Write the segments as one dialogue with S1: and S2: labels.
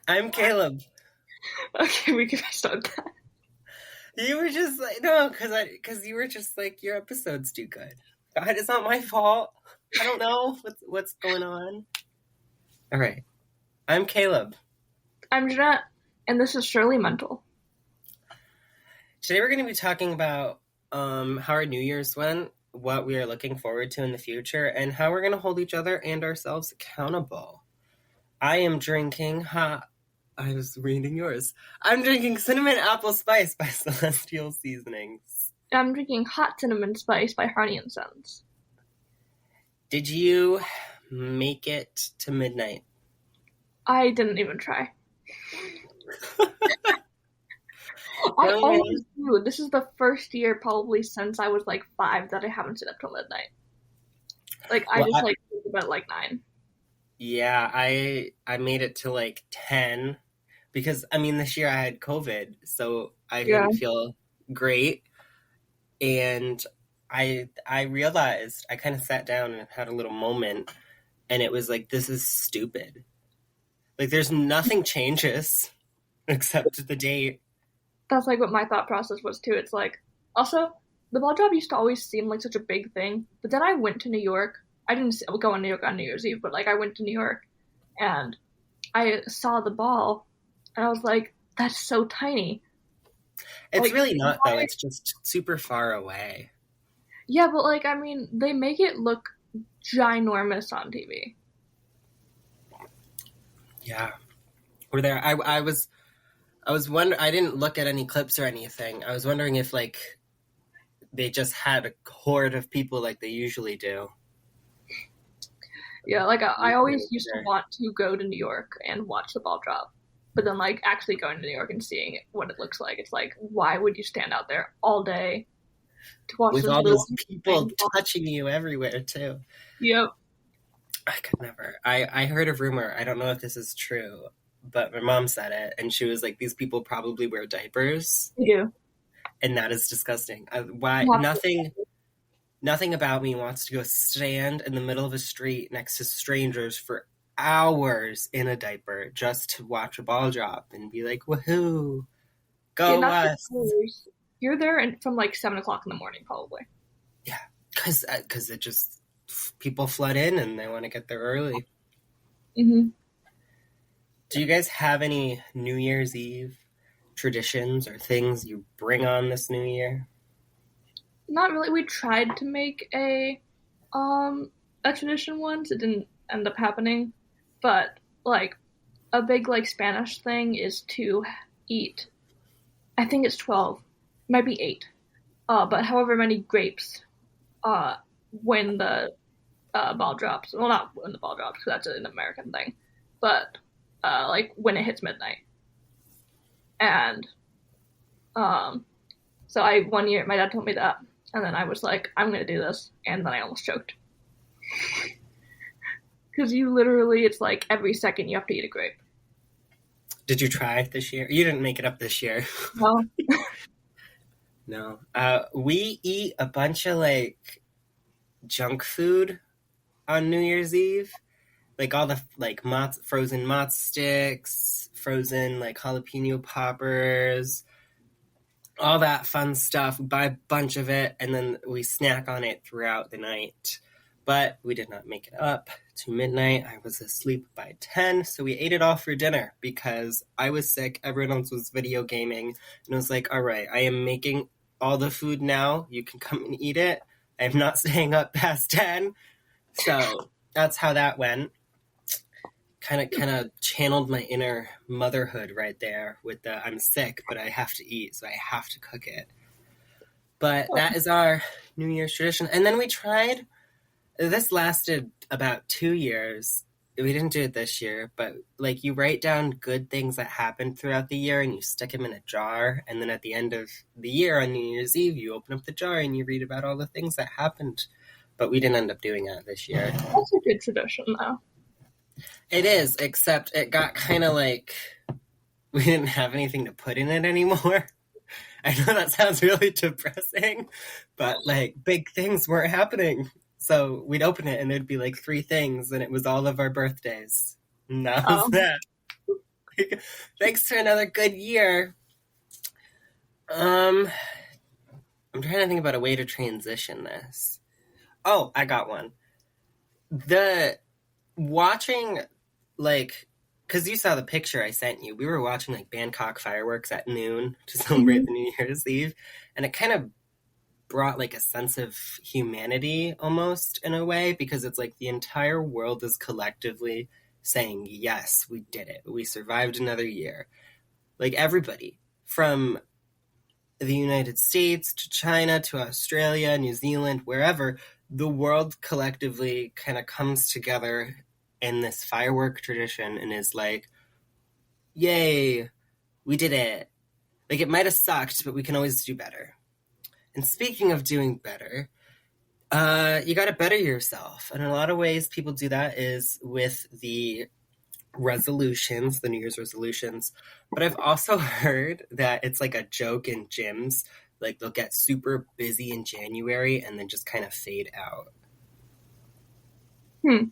S1: I'm Caleb.
S2: Okay, we can start that.
S1: You were just like, no, because you were just like, your episodes do good. God, it's not my fault. I don't know what's going on. All right. I'm Caleb.
S2: I'm Jeanette, and this is Shirley Mental.
S1: Today we're going to be talking about how our New Year's went, what we are looking forward to in the future, and how we're going to hold each other and ourselves accountable. I am drinking I was reading yours. I'm drinking Cinnamon Apple Spice by Celestial Seasonings.
S2: I'm drinking Hot Cinnamon Spice by Harney and Sons.
S1: Did you make it to midnight?
S2: I didn't even try. I always do. This is the first year probably since I was like 5 that I haven't stayed up till midnight. Like, I just think about like 9.
S1: Yeah, I made it to like 10 because, I mean, this year I had COVID, so I didn't feel great. And I realized, I kind of sat down and had a little moment, and it was like, this is stupid. Like, there's nothing changes except the date.
S2: That's like what my thought process was too. It's like, also, the ball drop used to always seem like such a big thing, but then I went to New York. I didn't go on New York on New Year's Eve, but like I went to New York and I saw the ball and I was like, that's so tiny.
S1: It's
S2: like,
S1: really not, though. It's just super far away.
S2: Yeah, but like, I mean, they make it look ginormous on TV.
S1: Yeah. We're there. I was wondering, I didn't look at any clips or anything. I was wondering if like they just had a horde of people like they usually do.
S2: Yeah, like I always used to want to go to New York and watch the ball drop. But then like actually going to New York and seeing what it looks like, it's like, why would you stand out there all day to watch
S1: with all those people touching you everywhere too?
S2: Yep.
S1: I could never. I heard a rumor, I don't know if this is true, but my mom said it, and she was like, these people probably wear diapers.
S2: They do.
S1: And that is disgusting. Why? Nothing about me wants to go stand in the middle of a street next to strangers for hours in a diaper just to watch a ball drop and be like, woohoo, go West.
S2: You're there from like 7 o'clock in the morning, probably.
S1: Yeah, because it just, people flood in and they want to get there early.
S2: Mm-hmm.
S1: Do you guys have any New Year's Eve traditions or things you bring on this new year?
S2: Not really. We tried to make a tradition once. It didn't end up happening. But like a big like Spanish thing is to eat, I think it's 12, it might be 8. But however many grapes when the ball drops. Well, not when the ball drops, because that's an American thing. But like when it hits midnight. And so one year my dad told me that, and then I was like, I'm gonna do this, and then I almost choked. Because you literally, it's like every second you have to eat a grape.
S1: Did you try this year? You didn't make it up this year.
S2: No.
S1: No. We eat a bunch of like junk food on New Year's Eve. Like all the like frozen mozz sticks, frozen like jalapeno poppers, all that fun stuff. We buy a bunch of it, and then we snack on it throughout the night. But we did not make it up to midnight. I was asleep by 10, so we ate it all for dinner because I was sick. Everyone else was video gaming, and I was like, all right, I am making all the food now. You can come and eat it. I'm not staying up past 10. So that's how that went. Kind of channeled my inner motherhood right there with the I'm sick, but I have to eat, so I have to cook it. But that is our New Year's tradition. And then we tried, this lasted about 2 years. We didn't do it this year, but like you write down good things that happened throughout the year and you stick them in a jar. And then at the end of the year on New Year's Eve, you open up the jar and you read about all the things that happened. But we didn't end up doing that this year.
S2: That's a good tradition, though.
S1: It is, except it got kind of like we didn't have anything to put in it anymore. I know that sounds really depressing, but like big things weren't happening. So we'd open it and it'd be like 3 things, and it was all of our birthdays. And that was that. Thanks for another good year. Um, I'm trying to think about a way to transition this. Oh, I got one. The watching, like, because you saw the picture I sent you, we were watching like Bangkok fireworks at noon to celebrate
S2: Mhm.
S1: the New Year's Eve, and it kind of brought like a sense of humanity almost in a way, because it's like the entire world is collectively saying, yes, we did it. We survived another year. Like everybody from the United States to China to Australia, New Zealand, wherever, the world collectively kind of comes together in this firework tradition and is like, yay, we did it. Like it might have sucked, but we can always do better. And speaking of doing better, you got to better yourself. And in a lot of ways, people do that is with the resolutions, the New Year's resolutions. But I've also heard that it's like a joke in gyms. Like they'll get super busy in January and then just kind of fade out.
S2: Hmm.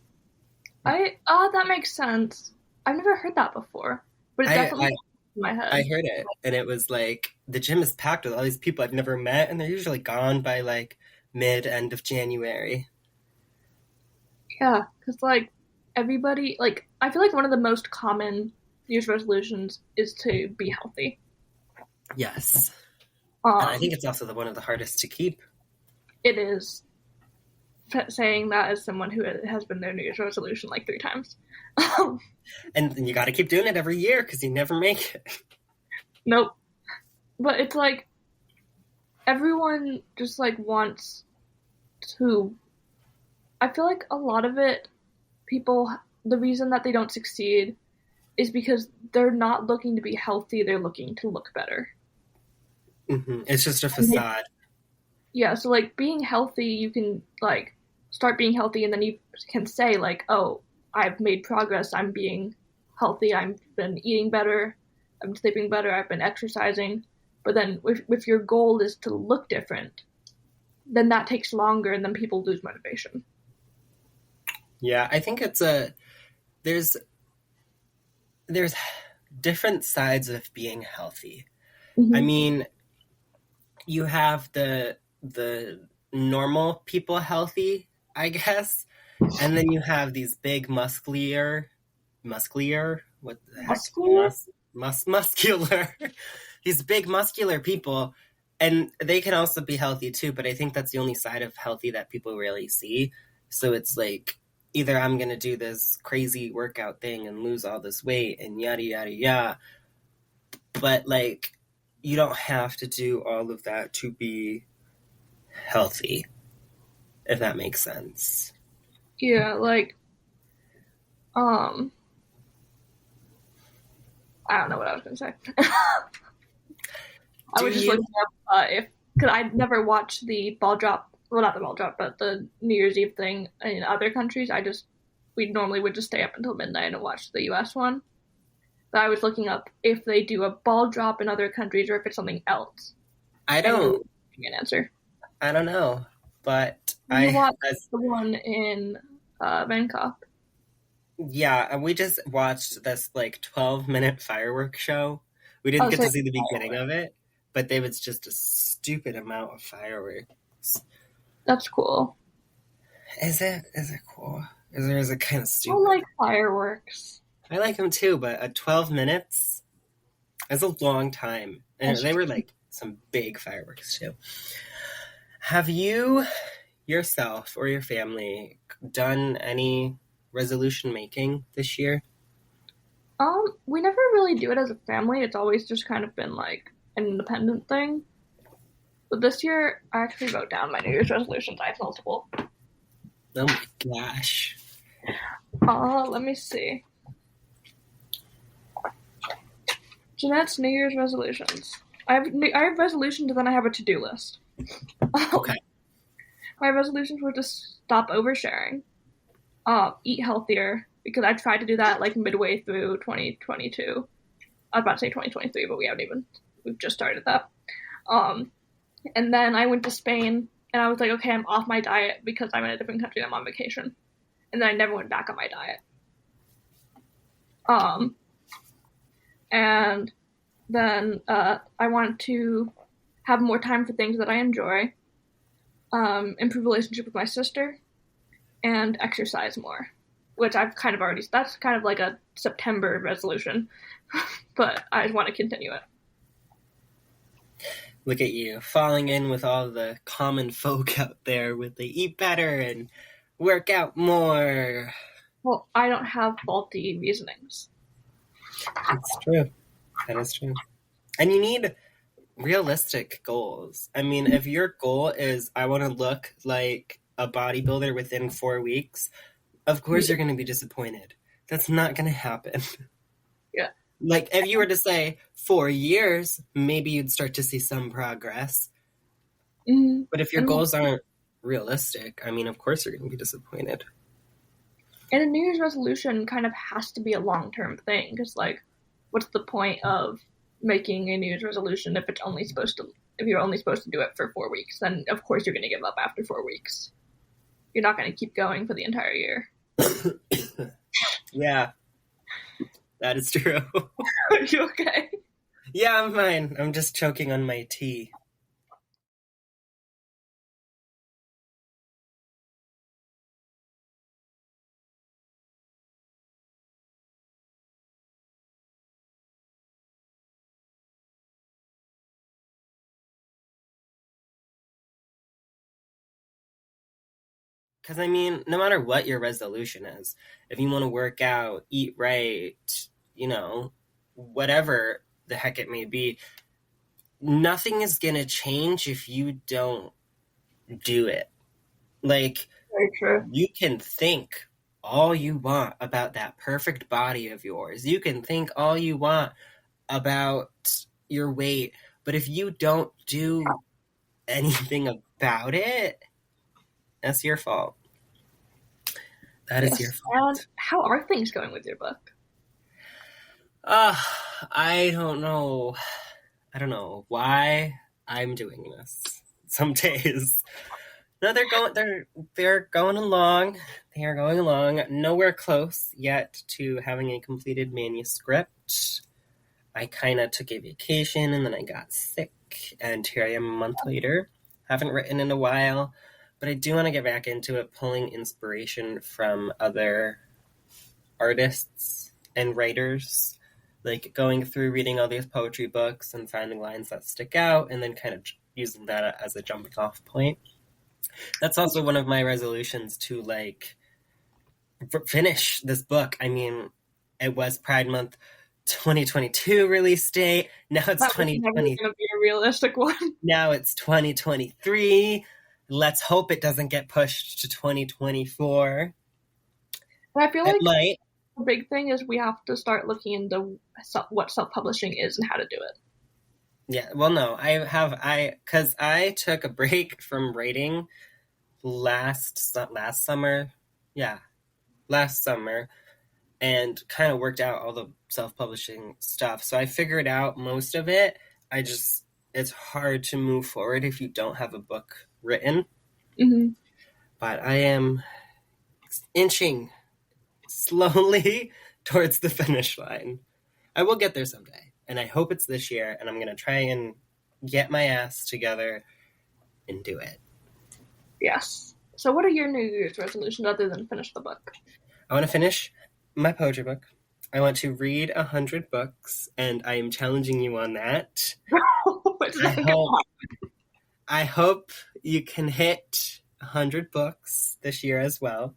S2: That makes sense. I've never heard that before, but it
S1: I,
S2: definitely
S1: I,
S2: in my
S1: I
S2: head.
S1: heard it, and it was like the gym is packed with all these people I've never met, and they're usually gone by like end of January.
S2: Yeah, because like everybody, like I feel like one of the most common New Year's resolutions is to be healthy.
S1: Yes. And I
S2: Um,
S1: think it's also one of the hardest to keep.
S2: it is saying that as someone who has been their New Year's resolution like 3 times.
S1: And you got to keep doing it every year because you never make it.
S2: Nope. But it's like everyone just like wants to. I feel like a lot of it, people, the reason that they don't succeed is because they're not looking to be healthy, they're looking to look better.
S1: It's just a
S2: And they,
S1: facade.
S2: yeah, so like being healthy, you can like start being healthy and then you can say, like, oh, I've made progress, I'm being healthy, I've been eating better, I'm sleeping better, I've been exercising. But then if your goal is to look different, then that takes longer and then people lose motivation.
S1: Yeah, I think there's there's different sides of being healthy. I
S2: Mm-hmm.
S1: mean, you have the normal people healthy, I guess, and then you have these big muscular, what the heck,
S2: Muscular?
S1: muscular, these big muscular people, and they can also be healthy too. But I think that's the only side of healthy that people really see. So it's like either I'm gonna do this crazy workout thing and lose all this weight and yada yada yada, but like you don't have to do all of that to be healthy, if that makes sense.
S2: Yeah, like, um, I don't know what I was gonna say. I
S1: Do
S2: was just
S1: you?
S2: looking up if because I never watched the ball drop. Well, not the ball drop, but the New Year's Eve thing in other countries. We normally would just stay up until midnight and watch the U.S. one. But I was looking up if they do a ball drop in other countries or if it's something else,
S1: I
S2: and it
S1: don't.
S2: didn't give me an answer.
S1: I don't know, but
S2: You watched
S1: as
S2: the one in Bangkok.
S1: yeah, and we just watched this like 12-minute fireworks show. We didn't
S2: Oh,
S1: get
S2: so
S1: to see the beginning of it, but there was just a stupid amount of fireworks.
S2: that's cool.
S1: Is it? Is it cool? Is it kind of
S2: I
S1: stupid?
S2: like fireworks.
S1: I like them too, but 12 minutes is a long time, and
S2: That's
S1: they were like some big fireworks too. Have you yourself or your family done any resolution making this year?
S2: We never really do it as a family. It's always just kind of been like an independent thing. But this year, I actually wrote down my New Year's resolutions. I have multiple.
S1: Oh my gosh.
S2: Let me see. Jeanette's New Year's resolutions. I have resolutions, and then I have a to-do list.
S1: Okay.
S2: My resolutions were to stop oversharing, eat healthier because I tried to do that like midway through 2022. I was about to say 2023, but we've just started that. Um, and then I went to Spain, and I was like, okay, I'm off my diet because I'm in a different country and I'm on vacation. And then I never went back on my diet. Um, and then I want to have more time for things that I enjoy, improve relationship with my sister, and exercise more, which I've kind of already. That's kind of like a September resolution, but I want to continue it.
S1: Look at you, falling in with all the common folk out there with they eat better and work out more.
S2: Well, I don't have faulty reasonings.
S1: It's true. That is true. And you need realistic goals. I mean, if your goal is, I want to look like a bodybuilder within 4 weeks, of course you're going to be disappointed. That's not going to happen.
S2: Yeah.
S1: Like, if you were to say 4 years, maybe you'd start to see some progress.
S2: Mm-hmm.
S1: But if your goals aren't realistic, I mean, of course you're going to be disappointed.
S2: And a New Year's resolution kind of has to be a long-term thing, because, like, what's the point of making a New Year's resolution if you're only supposed to do it for 4 weeks? Then, of course, you're going to give up after 4 weeks. You're not going to keep going for the entire year.
S1: Yeah. That is true.
S2: Are you okay?
S1: Yeah, I'm fine. I'm just choking on my tea. Because, I mean, no matter what your resolution is, if you want to work out, eat right, whatever the heck it may be, nothing is going to change if you don't do it. Like,
S2: very true.
S1: You can think all you want about that perfect body of yours. You can think all you want about your weight, but if you don't do anything about it, that's your fault. That is your fault.
S2: And how are things going with your book?
S1: I don't know. I don't know why I'm doing this. Some days. No, they're going along. They are going along. Nowhere close yet to having a completed manuscript. I kind of took a vacation and then I got sick, and here I am a month later. Haven't written in a while, but I do want to get back into it, pulling inspiration from other artists and writers, like going through reading all these poetry books and finding lines that stick out and then kind of using that as a jumping off point. That's also one of my resolutions to, like, finish this book. I mean, it was Pride Month 2022 release date. Now it's 2020.
S2: Never going to be a realistic one.
S1: Now it's 2023. Let's hope it doesn't get pushed to 2024.
S2: And I feel like the big thing is we have to start looking into what self-publishing is and how to do it.
S1: Yeah, well, no, because I took a break from writing last summer, and kind of worked out all the self-publishing stuff. So I figured out most of it. It's hard to move forward if you don't have a book written.
S2: Mm-hmm.
S1: But I am inching slowly towards the finish line. I will get there someday, and I hope it's this year, and I'm going to try and get my ass together and do it.
S2: Yes. So what are your New Year's resolutions other than finish the book?
S1: I want to finish my poetry book. I want to read 100 books, and I am challenging you on that. I hope you can hit 100 books this year as well.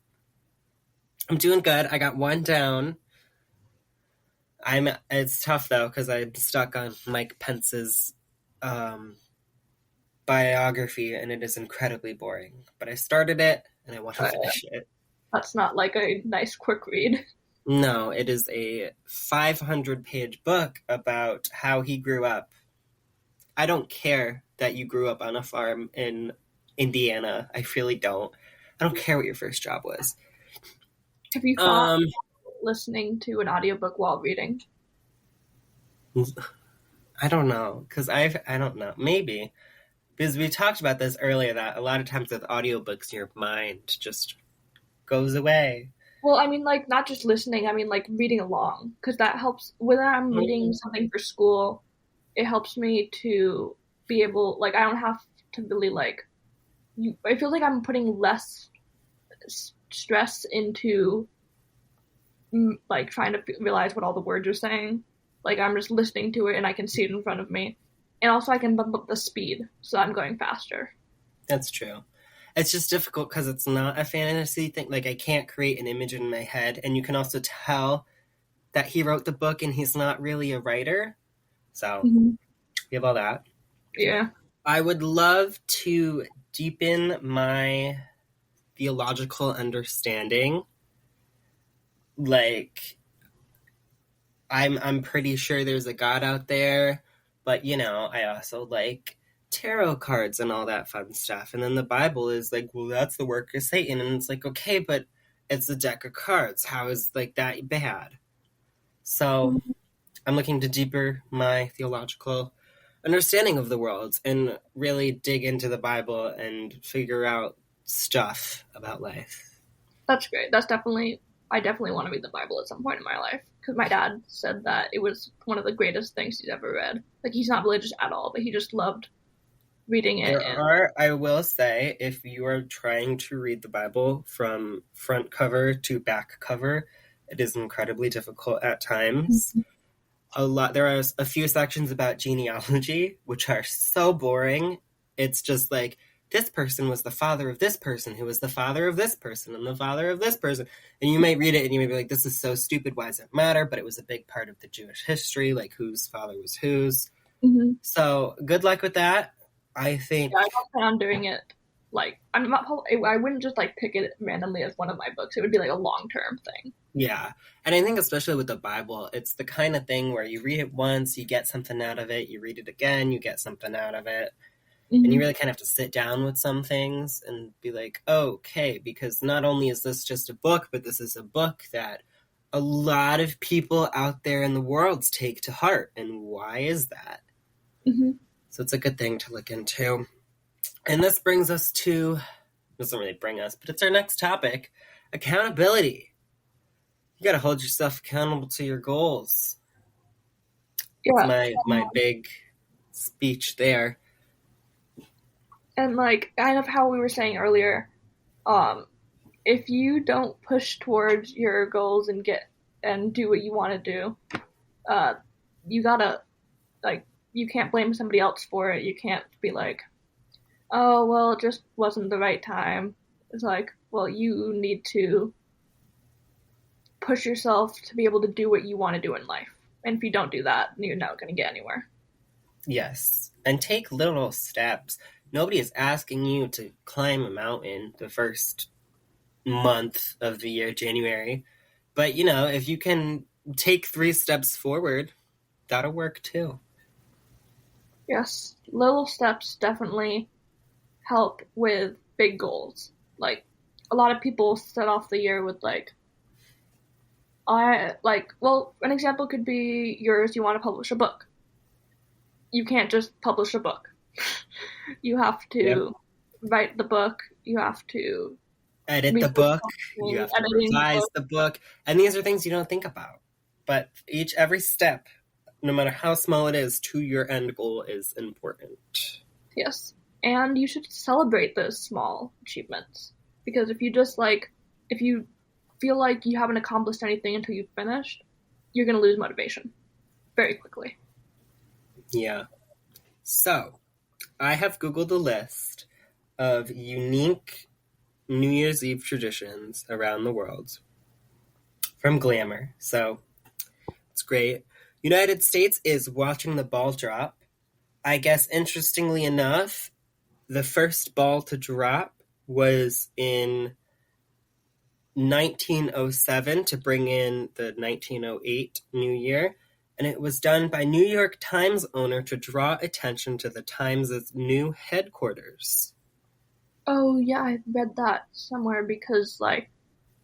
S1: I'm doing good. I got one down. It's tough though, because I'm stuck on Mike Pence's biography, and it is incredibly boring. But I started it, and I want to finish it.
S2: That's not like a nice quick read.
S1: No, it is a 500-page book about how he grew up. I don't care that you grew up on a farm in Indiana. I really don't. I don't care what your first job was.
S2: Have you thought listening to an audiobook while reading?
S1: I don't know, because I don't know. Maybe. Because we talked about this earlier, that a lot of times with audiobooks, your mind just goes away.
S2: Well, I mean, like, not just listening, I mean, like, reading along, because that helps. When I'm reading something for school, it helps me to be able, like, I don't have to really, like, I feel like I'm putting less stress into, like, trying to realize what all the words are saying. Like, I'm just listening to it and I can see it in front of me. And also, I can bump up the speed, so I'm going faster.
S1: That's true. It's just difficult because it's not a fantasy thing. Like, I can't create an image in my head. And you can also tell that he wrote the book and he's not really a writer. So,
S2: Mm-hmm.
S1: we have all that.
S2: Yeah.
S1: I would love to deepen my theological understanding. Like, I'm pretty sure there's a God out there, but I also like tarot cards and all that fun stuff. And then the Bible is like, well, that's the work of Satan, and it's like, okay, but it's a deck of cards. How is like that bad? So I'm looking to deeper my theological understanding of the world and really dig into the Bible and figure out stuff about life.
S2: That's great. I definitely want to read the Bible at some point in my life because my dad said that it was one of the greatest things he's ever read. Like, he's not religious at all, but he just loved reading it.
S1: I will say, if you are trying to read the Bible from front cover to back cover, it is incredibly difficult at times. There are a few sections about genealogy, which are so boring. It's just like, this person was the father of this person, who was the father of this person, and the father of this person. And you might read it and you may be like, this is so stupid, why does it matter? But it was a big part of the Jewish history, like whose father was whose.
S2: Mm-hmm.
S1: So good luck with that. I think...
S2: Yeah, I don't plan on doing it. Like, I wouldn't just like pick it randomly as one of my books. It would be like a long-term thing.
S1: Yeah. And I think especially with the Bible, it's the kind of thing where you read it once, you get something out of it, you read it again, you get something out of it.
S2: Mm-hmm.
S1: And you really kind of have to sit down with some things and be like, oh, okay, because not only is this just a book, but this is a book that a lot of people out there in the world take to heart. And why is that?
S2: Mm-hmm.
S1: So it's a good thing to look into. And this brings us to, doesn't really bring us, but it's our next topic, accountability. You got to hold yourself accountable to your goals.
S2: Yeah.
S1: That's my big speech there.
S2: And like kind of how we were saying earlier, if you don't push towards your goals and do what you want to do, you gotta, like, you can't blame somebody else for it. You can't be like, oh, well, it just wasn't the right time. It's like, well, you need to push yourself to be able to do what you want to do in life. And if you don't do that, you're not going to get anywhere.
S1: Yes. And take little steps. Nobody is asking you to climb a mountain the first month of the year, January. But, if you can take 3 steps forward, that'll work too.
S2: Yes. Little steps definitely help with big goals. Like, a lot of people set off the year with an example could be yours. You want to publish a book. You can't just publish a book. You have to write the book. You have to
S1: edit the book. You have to revise the book. And these are things you don't think about. But every step, no matter how small it is, to your end goal is important.
S2: Yes. And you should celebrate those small achievements. Because if you feel like you haven't accomplished anything until you've finished, you're going to lose motivation very quickly.
S1: Yeah. So, I have Googled a list of unique New Year's Eve traditions around the world from Glamour. So, it's great. United States is watching the ball drop. I guess, interestingly enough, the first ball to drop was in 1907 to bring in the 1908 New Year. And it was done by New York Times owner to draw attention to the Times' new headquarters.
S2: Oh, yeah, I read that somewhere because,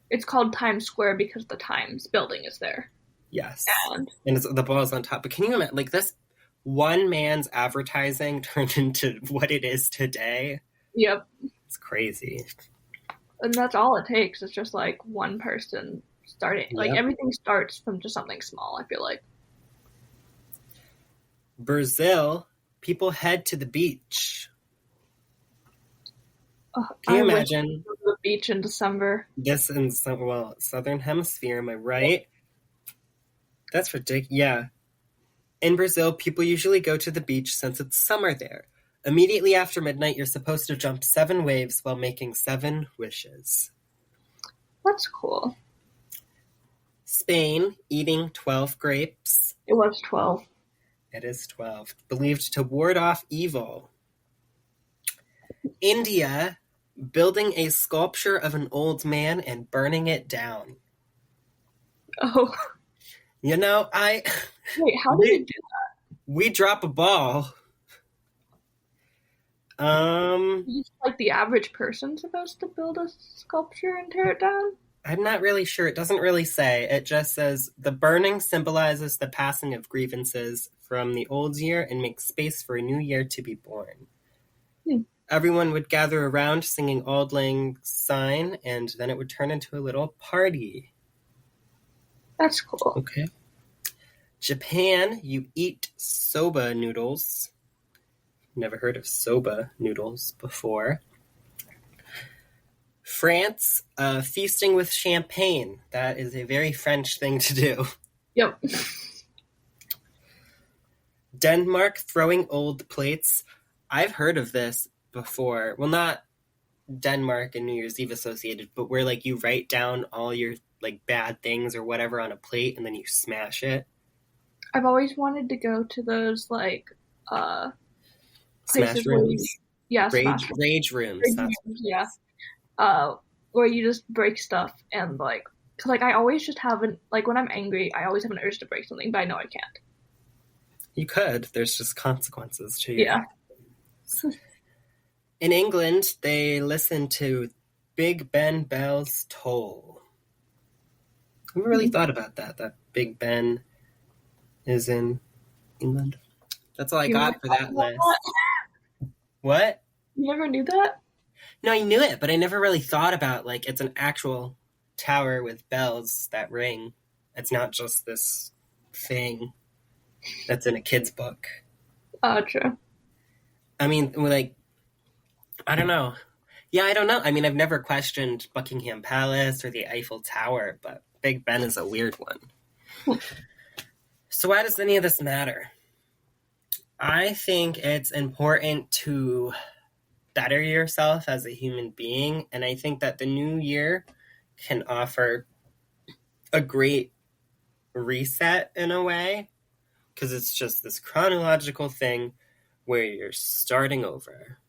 S2: it's called Times Square because the Times building is there.
S1: Yes. And the ball's on top. But can you imagine, this one man's advertising turned into what it is today?
S2: Yep.
S1: It's crazy.
S2: And that's all it takes. It's just like one person starting. Like
S1: Yep.
S2: everything starts from just something small, I feel like.
S1: Brazil, people head to the beach. Can you
S2: I wish I
S1: imagine
S2: could go to the beach in December.
S1: this in southern hemisphere? Am I right? That's ridiculous. Yeah. In Brazil, people usually go to the beach since it's summer there. Immediately after midnight, you're supposed to jump 7 waves while making 7 wishes.
S2: That's cool.
S1: Spain, eating 12 grapes.
S2: It was 12.
S1: It is 12. Believed to ward off evil. India, building a sculpture of an old man and burning it down.
S2: Oh,
S1: You know,
S2: wait, how did you do
S1: we drop a ball.
S2: He's like the average person supposed to build a sculpture and tear it down?
S1: I'm not really sure. It doesn't really say. It just says the burning symbolizes the passing of grievances from the old year and makes space for a new year to be born.
S2: Hmm.
S1: Everyone would gather around singing Auld Lang Syne, and then it would turn into a little party.
S2: That's cool.
S1: Okay. Japan, you eat soba noodles. Never heard of soba noodles before. France, feasting with champagne. That is a very French thing to do.
S2: Yep.
S1: Denmark, throwing old plates. I've heard of this before. Well, not Denmark and New Year's Eve associated, but where like you write down all your like bad things or whatever on a plate and then you smash it.
S2: I've always wanted to go to those like
S1: Smash
S2: places where
S1: rooms.
S2: yeah,
S1: Rage rooms.
S2: rage
S1: That's
S2: rooms, yeah. Where you just break stuff and like, cause like I always just haven't like when I'm angry, I always have an urge to break something, but I know I can't.
S1: You could. There's just consequences to your
S2: Yeah.
S1: actions. In England, they listen to Big Ben bells toll. I haven't really thought about that. That Big Ben is in England. That's all I
S2: You
S1: got
S2: never
S1: for
S2: thought
S1: that
S2: about
S1: list.
S2: that?
S1: What?
S2: You never knew that?
S1: No, I knew it, but I never really thought about like it's an actual tower with bells that ring. It's not just this thing that's in a kid's book.
S2: True.
S1: I mean, like, I don't know. Yeah, I don't know. I mean, I've never questioned Buckingham Palace or the Eiffel Tower, but Big Ben is a weird one. So why does any of this matter? I think it's important to better yourself as a human being, and I think that the new year can offer a great reset in a way, because it's just this chronological thing where you're starting over.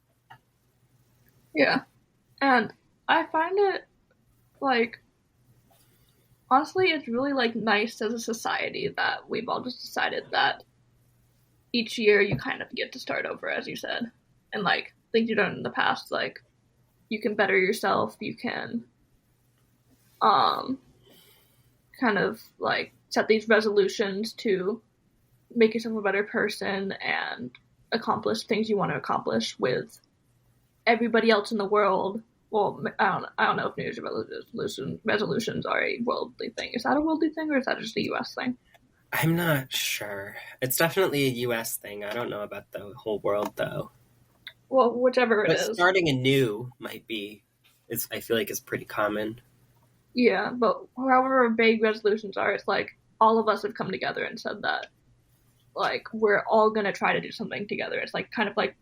S2: Yeah. And I find it like honestly it's really like nice as a society that we've all just decided that each year you kind of get to start over as you said. And like things you've done in the past, like you can better yourself, you can um kind of like set these resolutions to make yourself a better person and accomplish things you want to accomplish with everybody else in the world. Well, I don't know if New Year's resolutions are a worldly thing. Is that a worldly thing or is that just a U.S. thing?
S1: I'm not sure. It's definitely a US thing. I don't know about the whole world, though.
S2: Well, whichever it
S1: But
S2: is.
S1: starting anew might be, I feel like, is pretty common.
S2: Yeah, but however vague resolutions are, it's like all of us have come together and said that, like, we're all gonna try to do something together. It's like kind of like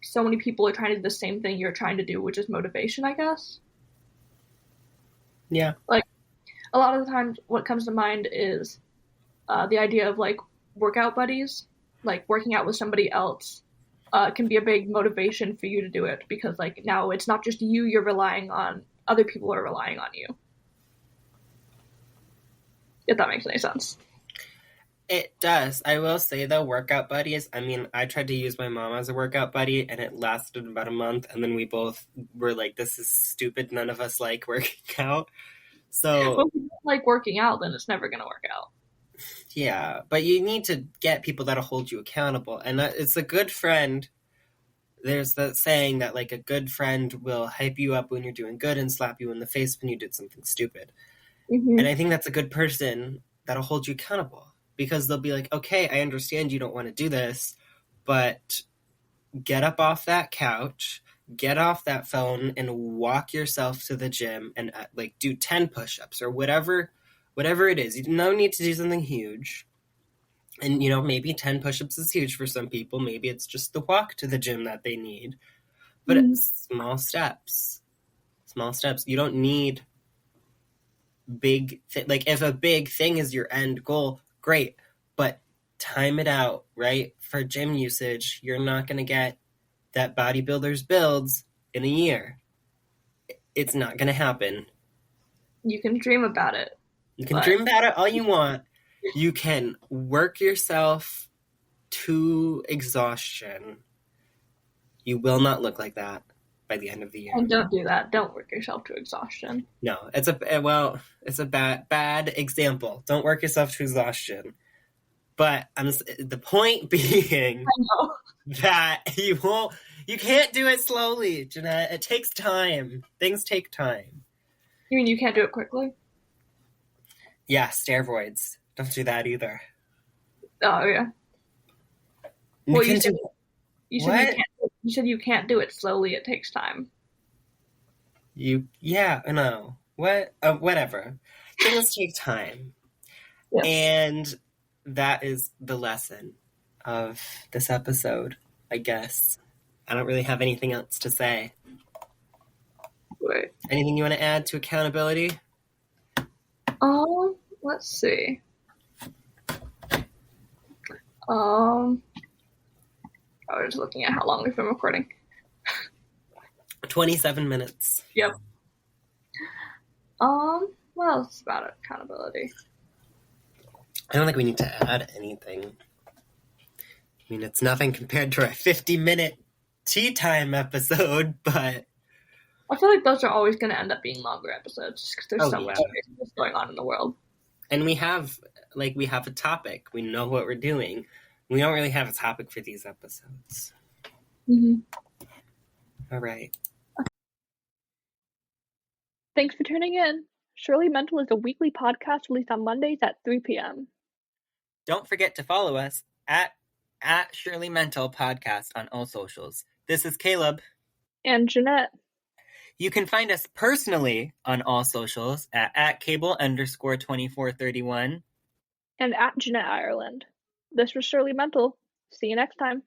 S2: so many people are trying to do the same thing you're trying to do, which is motivation, I guess.
S1: Yeah.
S2: Like, a lot of the times, what comes to mind is the idea of like workout buddies, like working out with somebody else. Can be a big motivation for you to do it because like now it's not just you you're relying on, other people are relying on you, if that makes any sense.
S1: It does. I will say, though, workout buddies, I mean, I tried to use my mom as a workout buddy, and it lasted about a month, and then we both were like, this is stupid. None of us like working out. So,
S2: Well, if you don't like working out, then it's never going to work out.
S1: yeah. But you need to get people that'll hold you accountable. And it's a good friend there's the saying that like a good friend will hype you up when you're doing good and slap you in the face when you did something stupid. And I think that's a good person that'll hold you accountable, because they'll be like, okay, I understand you don't want to do this, but get up off that couch, get off that phone, and walk yourself to the gym and like do 10 push-ups or whatever it is. You don't need to do something huge. And, you know, maybe 10 push-ups is huge for some people. Maybe it's just the walk to the gym that they need. But it's small steps. Small steps. You don't need big like if a big thing is your end goal, great, but time it out, right? For gym usage, you're not going to get that bodybuilder's builds in a year. It's not going to happen.
S2: You can dream about it.
S1: You can dream about it all you want. You can work yourself to exhaustion. You will not look like that by the end of the year.
S2: And don't do that. Don't work yourself to exhaustion.
S1: No, it's a bad example. Don't work yourself to exhaustion. But the point being that you can't do it slowly, Ginette. It takes time. Things take time.
S2: You mean you can't do it quickly?
S1: Yeah, steroids. Don't do that either.
S2: Oh, yeah. You said you can't do it slowly. It takes time.
S1: Yeah, I know. Whatever. Things take time. Yes. And that is the lesson of this episode, I guess. I don't really have anything else to say.
S2: Right.
S1: Anything you want to add to accountability?
S2: Let's see. I was looking at how long we've been recording.
S1: 27 minutes.
S2: Yep. What else about accountability?
S1: I don't think we need to add anything. I mean, it's nothing compared to our 50-minute tea time episode, but
S2: I feel like those are always going to end up being longer episodes just because there's so much going on in the world.
S1: And we have a topic. We know what we're doing. We don't really have a topic for these episodes.
S2: Mm-hmm.
S1: All right.
S2: Thanks for tuning in. Surely Mental is a weekly podcast released on Mondays at 3 p.m.
S1: Don't forget to follow us at Surely Mental Podcast on all socials. This is Caleb.
S2: And Ginette.
S1: You can find us personally on all socials at cable_2431.
S2: And at Ginette Ireland. This was Surely Mental. See you next time.